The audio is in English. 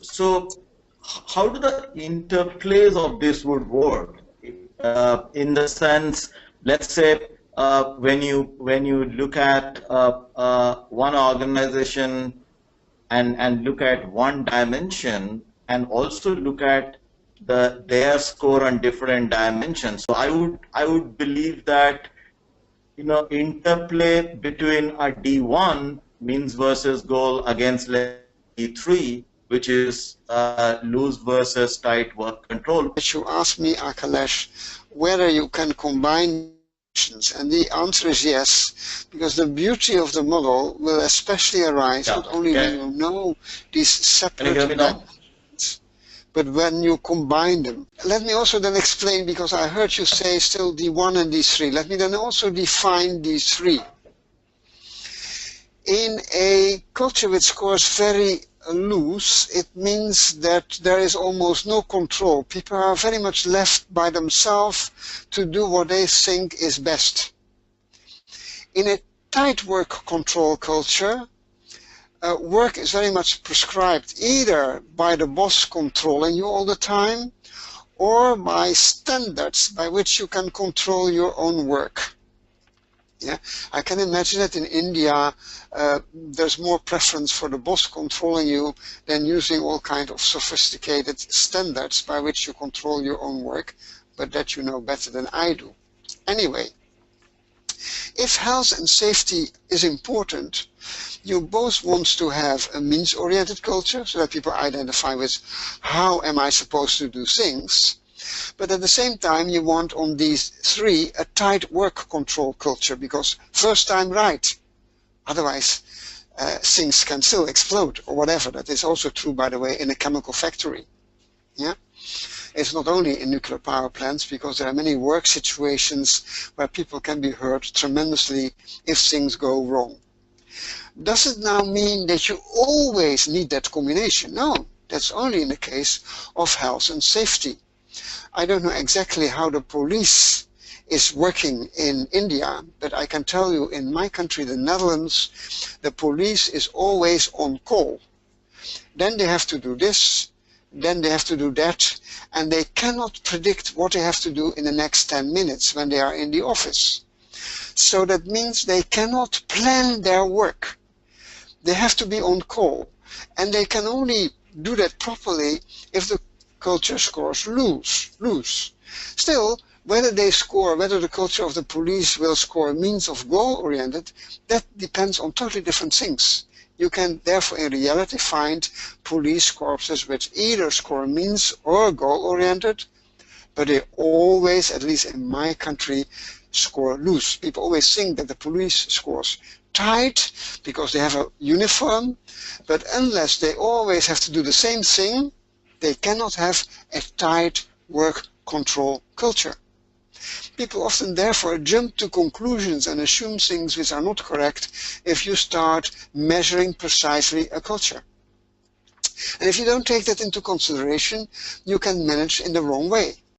So how do the interplays of this would work? In the sense, let's say when you look at one organization and look at one dimension and also look at their score on different dimensions. So I would believe that interplay between a D1 means versus goal against let's say D3, which is loose versus tight work control. You asked me, Akalesh, whether you can combine functions, and the answer is yes, because the beauty of the model will especially arise not only when you know these separate dimensions, but when you combine them. Let me also then explain, because I heard you say still D1 and D3. Let me then also define D3. In a culture which scores very loose, it means that there is almost no control. People are very much left by themselves to do what they think is best. In a tight work control culture, work is very much prescribed either by the boss controlling you all the time or by standards by which you can control your own work. Yeah, I can imagine that in India there's more preference for the boss controlling you than using all kinds of sophisticated standards by which you control your own work, but that you know better than I do. Anyway, if health and safety is important, you both want to have a means-oriented culture so that people identify with how am I supposed to do things. But at the same time, you want on these three a tight work control culture, because first time right, otherwise things can still explode or whatever. That is also true, by the way, in a chemical factory. Yeah, it's not only in nuclear power plants, because there are many work situations where people can be hurt tremendously if things go wrong. Does it now mean that you always need that combination? No, that's only in the case of health and safety. I don't know exactly how the police is working in India, but I can tell you in my country, the Netherlands, the police is always on call. Then they have to do this, then they have to do that, and they cannot predict what they have to do in the next 10 minutes when they are in the office. So that means they cannot plan their work. They have to be on call, and they can only do that properly if the culture scores loose. Still, whether they score, whether the culture of the police will score means of goal-oriented, that depends on totally different things. You can therefore in reality find police corpses which either score means or goal-oriented, but they always, at least in my country, score loose. People always think that the police scores tight because they have a uniform, but unless they always have to do the same thing, they cannot have a tight work control culture. People often therefore jump to conclusions and assume things which are not correct if you start measuring precisely a culture. And if you don't take that into consideration, you can manage in the wrong way.